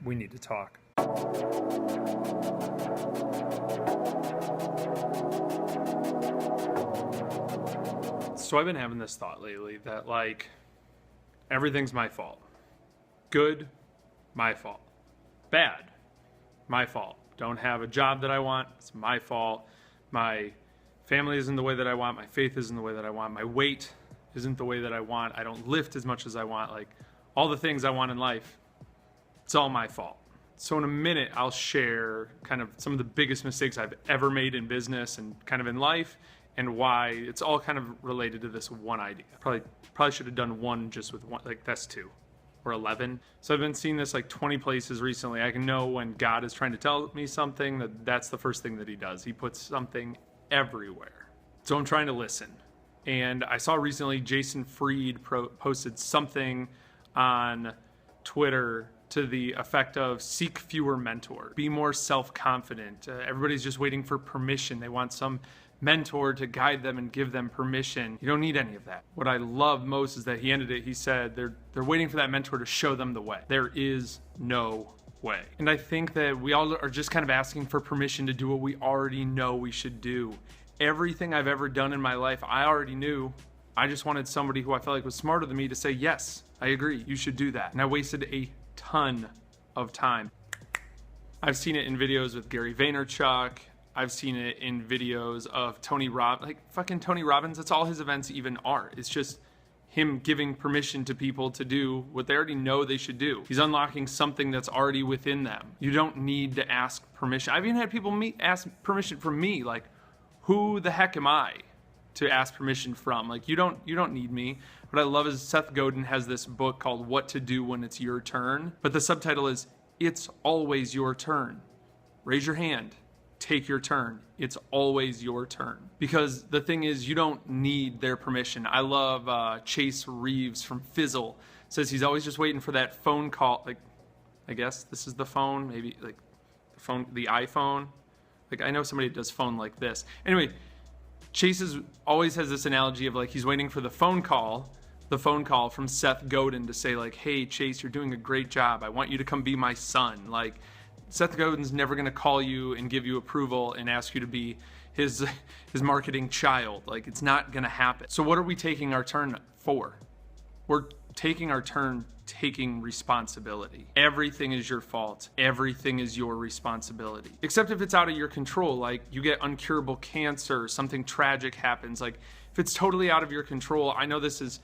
We need to talk. So I've been having this thought lately that like everything's my fault. Good, my fault. Bad, my fault. Don't have a job that I want, it's my fault. My family isn't the way that I want. My faith isn't the way that I want. My weight isn't the way that I want. I don't lift as much as I want. Like all the things I want in life, it's all my fault. So in a minute, I'll share kind of some of the biggest mistakes I've ever made in business and kind of in life, and why it's all kind of related to this one idea. Probably should have done one just with one, like that's 2 or 11. So I've been seeing this like 20 places recently. I can know when God is trying to tell me something, that's the first thing that he does. He puts something everywhere. So I'm trying to listen. And I saw recently Jason Fried posted something on Twitter to the effect of seek fewer mentors, be more self-confident. Everybody's just waiting for permission. They want some mentor to guide them and give them permission. You don't need any of that. What I love most is that he ended it, he said they're waiting for that mentor to show them the way. There is no way. And I think that we all are just kind of asking for permission to do what we already know we should do. Everything I've ever done in my life, I already knew. I just wanted somebody who I felt like was smarter than me to say, yes, I agree, you should do that. And I wasted a ton of time. I've seen it in videos with Gary Vaynerchuk. I've seen it in videos of Tony Robbins, like fucking Tony Robbins. That's all his events even are. It's just him giving permission to people to do what they already know they should do. He's unlocking something that's already within them. You don't need to ask permission. I've even had people ask permission from me, like, who the heck am I to ask permission from? Like, you don't need me. What I love is Seth Godin has this book called What to Do When It's Your Turn, but the subtitle is It's Always Your Turn. Raise your hand, take your turn. It's always your turn. Because the thing is, you don't need their permission. I love Chase Reeves from Fizzle, says he's always just waiting for that phone call. Like, I guess this is the phone, maybe like the iPhone. Like, I know somebody does phone like this. Anyway, Chase always has this analogy of like he's waiting for the phone call from Seth Godin to say like, hey Chase, you're doing a great job. I want you to come be my son. Like, Seth Godin's never gonna call you and give you approval and ask you to be his marketing child. Like, it's not gonna happen. So what are we taking our turn for? We're taking our turn taking responsibility. Everything is your fault. Everything is your responsibility. Except if it's out of your control, like you get incurable cancer, something tragic happens. Like, if it's totally out of your control, I know this is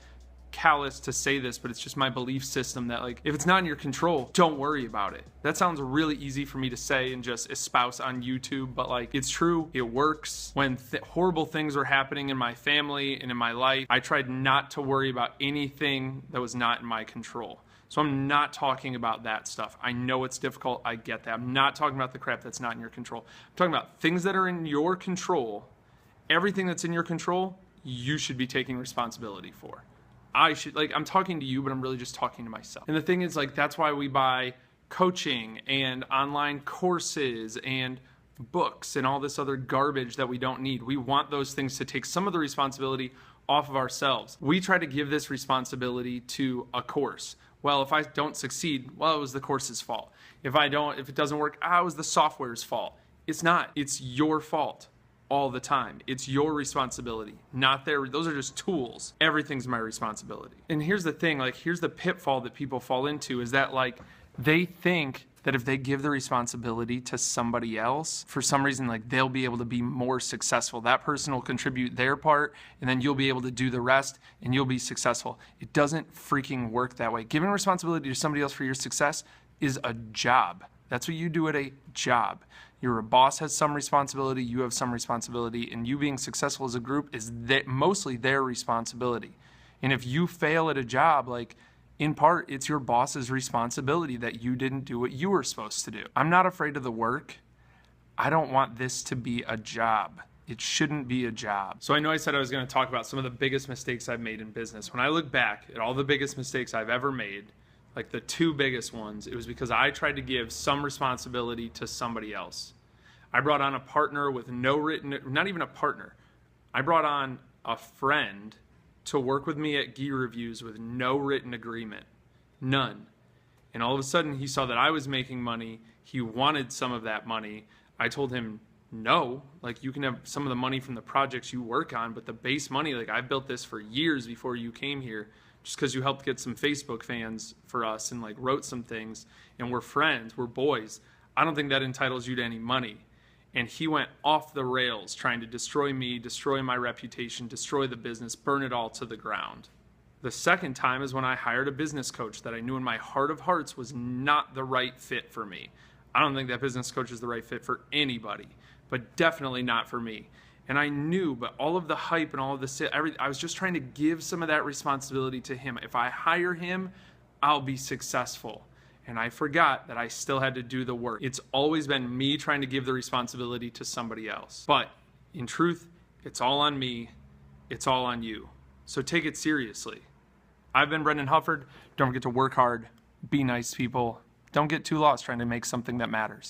callous to say this, but it's just my belief system that like, if it's not in your control, don't worry about it. That sounds really easy for me to say and just espouse on YouTube, but like, it's true, it works. When horrible things were happening in my family and in my life, I tried not to worry about anything that was not in my control. So I'm not talking about that stuff. I know it's difficult, I get that. I'm not talking about the crap that's not in your control. I'm talking about things that are in your control. Everything that's in your control, you should be taking responsibility for. I'm talking to you, but I'm really just talking to myself. And the thing is, like, that's why we buy coaching and online courses and books and all this other garbage that we don't need. We want those things to take some of the responsibility off of ourselves. We try to give this responsibility to a course. Well, if I don't succeed, well, it was the course's fault. If it doesn't work, it was the software's fault. It's not. It's your fault. All the time. It's your responsibility, not their. Those are just tools. Everything's my responsibility. And here's the thing, like, here's the pitfall that people fall into is that like they think that if they give the responsibility to somebody else, for some reason, like they'll be able to be more successful. That person will contribute their part and then you'll be able to do the rest and you'll be successful. It doesn't freaking work that way. Giving responsibility to somebody else for your success is a job. That's what you do at a job. Your boss has some responsibility, you have some responsibility, and you being successful as a group is mostly their responsibility. And if you fail at a job, like, in part, it's your boss's responsibility that you didn't do what you were supposed to do. I'm not afraid of the work. I don't want this to be a job. It shouldn't be a job. So I know I said I was going to talk about some of the biggest mistakes I've made in business. When I look back at all the biggest mistakes I've ever made, like the 2 biggest ones, it was because I tried to give some responsibility to somebody else. I brought on a partner with not even a partner. I brought on a friend to work with me at gear reviews with no written agreement. None. And all of a sudden he saw that I was making money. He wanted some of that money. I told him, no, like you can have some of the money from the projects you work on, but the base money, like I built this for years before you came here, just because you helped get some Facebook fans for us and like wrote some things, and we're friends, we're boys. I don't think that entitles you to any money. And he went off the rails trying to destroy me, destroy my reputation, destroy the business, burn it all to the ground. The second time is when I hired a business coach that I knew in my heart of hearts was not the right fit for me. I don't think that business coach is the right fit for anybody, but definitely not for me. And I knew, but all of the hype and all of the, I was just trying to give some of that responsibility to him. If I hire him, I'll be successful. And I forgot that I still had to do the work. It's always been me trying to give the responsibility to somebody else. But in truth, it's all on me. It's all on you. So take it seriously. I've been Brendan Hufford. Don't forget to work hard, be nice people. Don't get too lost trying to make something that matters.